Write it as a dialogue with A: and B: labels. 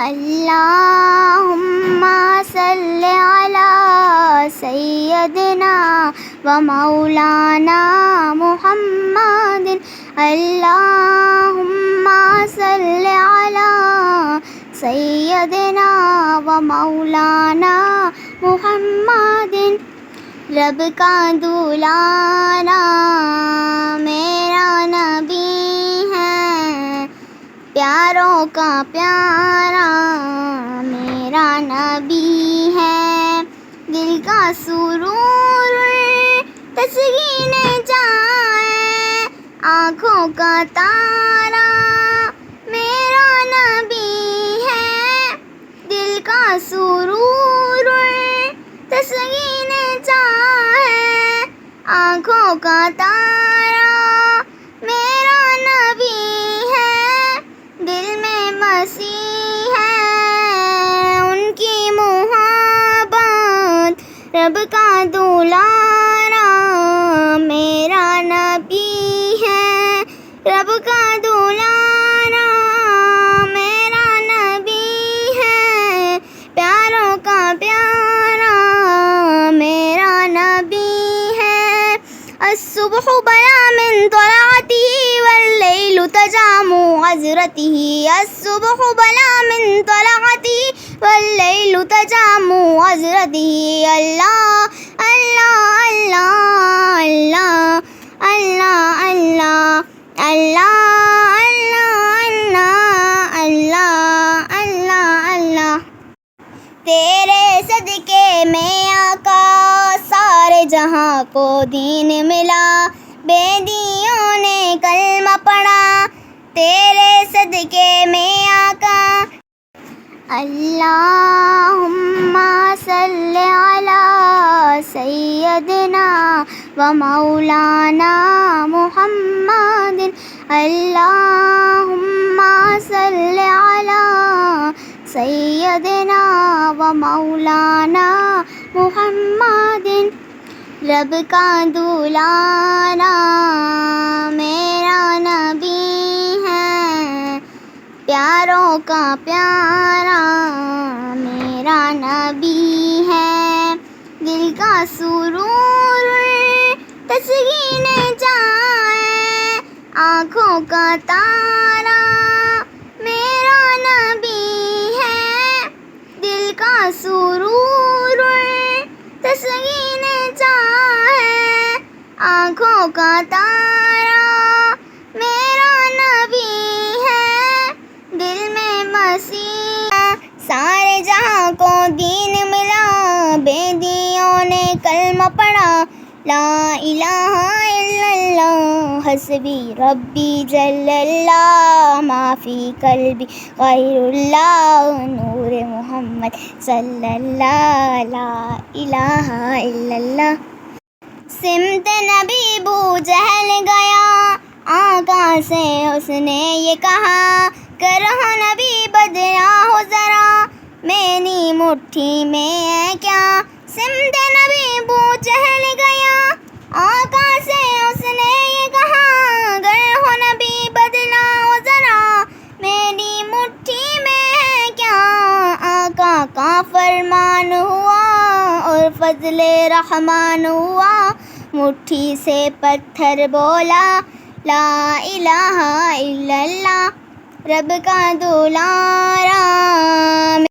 A: اللہم صل علی سیدنا و مولانا محمد. اللہم صل علی سیدنا و مولانا محمد. رب کا دلانا میرا نبی ہے، پیاروں کا پیارا میرا نبی ہے. دل کا سرور تسکین جائے، آنکھوں کا تارا میرا نبی ہے. دل کا سرور تسکین جائے، آنکھوں کا تارا میرا نبی ہے. دل میں مسیح ہے ان کی محبت، رب کا دلانا میرا نبی ہے. رب کا دلانا میرا نبی ہے، پیاروں کا پیارا میرا نبی ہے. الصبح بدا من طلعته والليل تجام عذرته. الصبح بدا من طلعته والليل تجام عذرته. اللہ اللہ اللہ اللہ اللہ اللہ اللہ اللہ اللہ اللہ. تیرے صدقے میں آقا سارے جہاں کو دین ملا، بے دیوں نے کلمہ پڑھا تیرے صدقے میں آقا. اللہم صل علی سیدنا و مولانا محمد. اللہم صل علی سیدنا و مولانا محمد. رب کا دلانا میرا نبی ہے، پیاروں کا پیارا میرا نبی ہے. دل کا سرور تسکین جائے، آنکھوں کا تارا میرا نبی ہے. دل کا سرور تسکین جائے، آنکھوں کا تارا میرا نبی ہے. دل میں مسیح سارے جہاں کو دین ملا، بے دیوں نے کلمہ پڑھا. لا الہ الا اللہ حسبی ربی جل اللہ، ما فی قلبی غیر اللہ نور محمد صلی اللہ. لا الہ الا اللہ. سمت نبی بو جہل گیا، آقا سے اس نے یہ کہا، کرو نبی بدلا ہو ذرا میری مٹھی میں ہے کیا. سمت نبی بو جہل گیا، آقا سے اس نے یہ کہا، گر ہو نبی بدلا ہو ذرا میری مٹھی میں ہے کیا. آقا کا فرمان ہوا اور فضل رحمان ہوا، مٹھی سے پتھر بولا لا الہ الا اللہ. رب کا دلانا